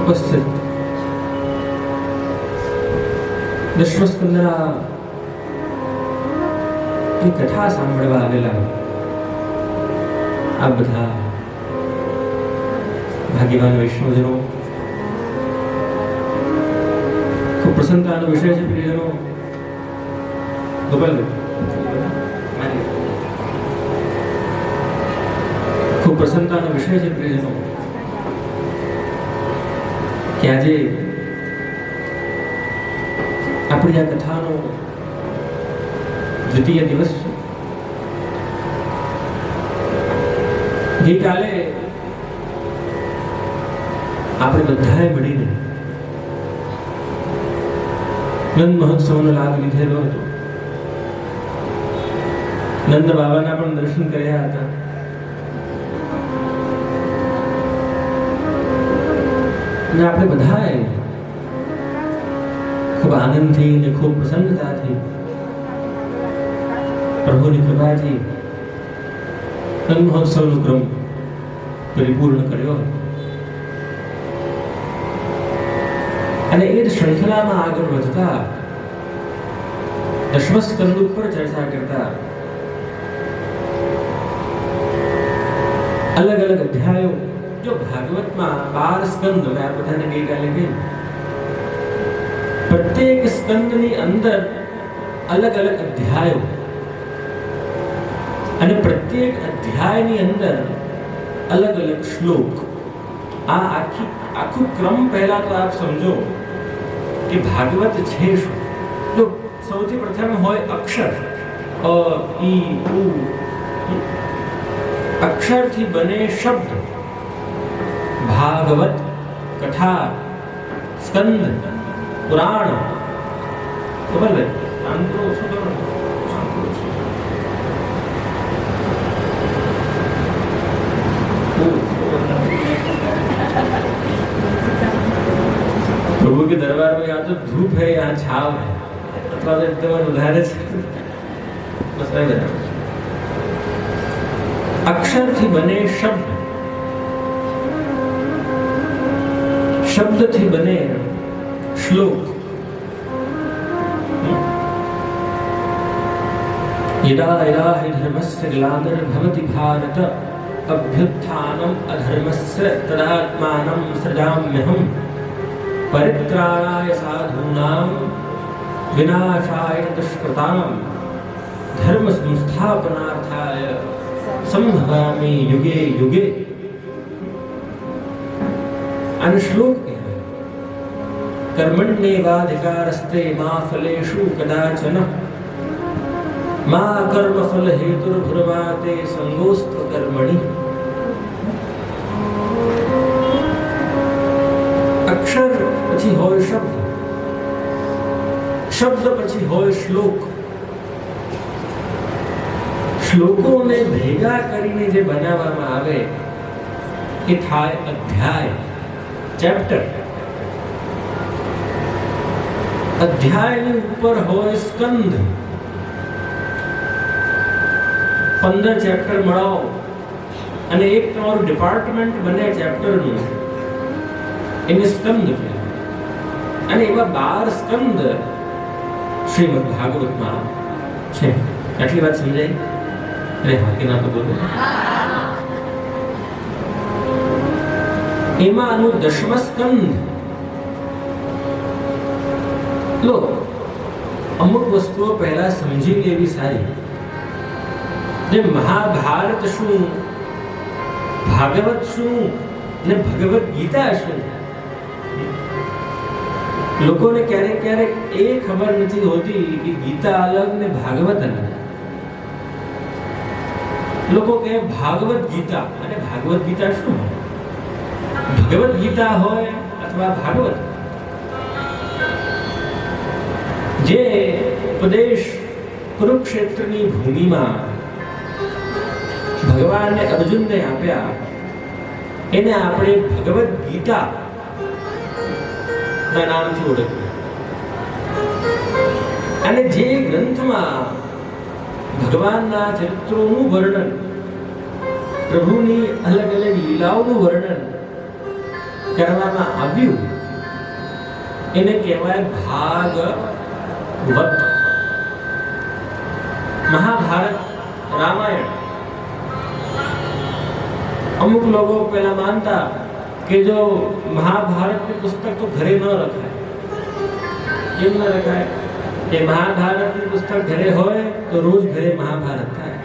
ઉપસ્થિત દશમસ્કંદના એ કથા સાંભળવા આવેલા આ બધા ભાગ્યવાન વૈષ્ણવજનો, ખૂબ પ્રસન્નતાનો વિષય છે પ્રિયજનો. ખૂબ પ્રસન્નતાનો વિષય છે પ્રિયજનો કે આજે આપણી આ કથાનો દ્વિતીય દિવસ છે. ગઈકાલે આપણે બધાએ મળીને નંદ મહોત્સવનો લાભ લીધેલો હતો. નંદ બાબાના પણ દર્શન કર્યા હતા. અને આપણે બધાએ ખૂબ આનંદથી અને ખૂબ પ્રસન્નતાથી પ્રભુની કૃપાથી નંદ મહોત્સવનો ક્રમ પરિપૂર્ણ કર્યો. અને એ જ શૃંખલામાં આગળ વધતા દશમસ્કંદ ઉપર ચર્ચા કરતા અલગ અલગ અધ્યાયો. જો ભાગવતમાં 12 સ્કંદ, મેં આ બધાને ગઈકાલે કહ્યું, પ્રત્યેક સ્કંદની અંદર અલગ અલગ અધ્યાયો અને પ્રત્યેક અધ્યાયની અંદર અલગ અલગ શ્લોક. આ આખું ક્રમ પહેલા તો આપ સમજો કે ભાગવત છે શું. તો સૌથી પ્રથમ હોય અક્ષર, અ ઈ ઉ. અક્ષરથી બને શબ્દ. ભાગવત, કથા, સ્કંદ, પુરાણ. ખબર ને? प्रभु के दरबार में यहाँ तो धूप है, यहाँ छाव है, अथवा तो एकदम उधारे से बस नहीं बना. अक्षर थी बने शब्द, शब्द थी बने श्लोक. यदा यदा हि धर्मस्य ग्लानिर्भवति भारत अभ्युत्थानम् अधर्मस्य तदात्मानं सृजाम्यहम् परित्राणाय साधूनां विनाशाय दुष्कृतां धर्म संस्थापनार्थाय संभवामि युगे युगे. आने श्लोक कहेवाय. कर्मण्येवाधिकारस्ते मा फलेषु कदाचन मा कर्मफल हेतुर्भुर्मा ते संगोऽस्त्व कर्मणि. અક્ષર પછી હોય શબ્દ, શબ્દ પછી હોય શ્લોક. શ્લોકોને ભેગા કરીને જે બનાવવામાં આવે એ થાય અધ્યાય, ચેપ્ટર. અધ્યાયની ઉપર હોય સ્કંદ. 15 ચેપ્ટર મળાવો અને એક તમારું ડિપાર્ટમેન્ટ બને ચેપ્ટરનું, એને સ્કંદ કહેવાય. અને એવા 12 સ્કંદ શ્રીમદ ભાગવતમાં છે. આટલી વાત સમજાય? અરે હા કે ના તો બોલો. એમાંનું 10મ સ્કંદ. લો, અમુક વસ્તુઓ પહેલા સમજી લેવી સારી. જે મહાભારત શું, ભાગવત શું ને ભગવદ ગીતા શું. લોકોને ક્યારેક ક્યારેક એ ખબર નથી હોતી કે ગીતા અલગ ને ભાગવત અલગ. લોકો કહે ભાગવત ગીતા, અને ભાગવત ગીતા શું? ભગવદ ગીતા હોય અથવા ભાગવત, જે ઉપદેશ કુરુક્ષેત્રની ભૂમિમાં ભગવાને અર્જુનને આપ્યા એને આપણે ભગવદ ગીતા ના નામથી ઓળખીએ. અને જે ગ્રંથમાં ભગવાનના ચરિત્રોનું વર્ણન, પ્રભુની અલગ અલગ લીલાઓનું વર્ણન કરવામાં આવ્યું એને કહેવાય ભાગવત. મહાભારત, રામાયણ. અમુક લોકો પેલા માનતા કે જો મહાભારતનું પુસ્તક તો ઘરે ન રખાય. કેમ ન રખાય? કે મહાભારતનું પુસ્તક ઘરે હોય તો રોજ ઘરે મહાભારત થાય.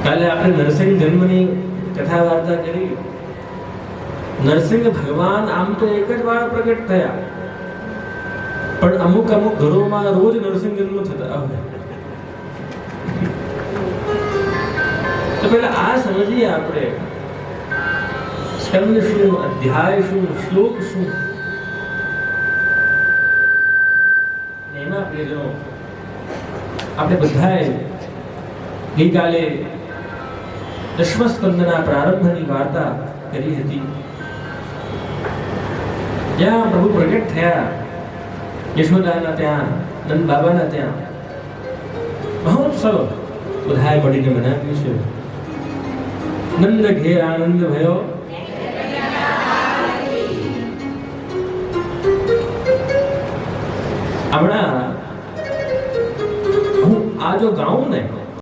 કાલે આપણે નરસિંહ જન્મની કથા વાર્તા કરી. નરસિંહ ભગવાન આમ તો એક જ વાર પ્રગટ થયા, પણ અમુક અમુક ઘરોમાં રોજ નરસિંહ જન્મ થતા હોય. તો પેલા આ સમજીએ આપણે, સ્કંદ શું, અધ્યાય શું, શ્લોક શું. એમાં આપણે જો આપણે બધાએ ગઈકાલે દશમ સ્કંદના પ્રારંભની વાર્તા કરી હતી, જ્યાં પ્રભુ પ્રગટ થયા યશોદાના ત્યાં, નંદ બાબાના ત્યાં. મહોત્સવ બધાએ મળીને મનાવ્યું છે. નંદ ઘેર આનંદ ભયો. હમણાં હું આ જો ગાઉં ને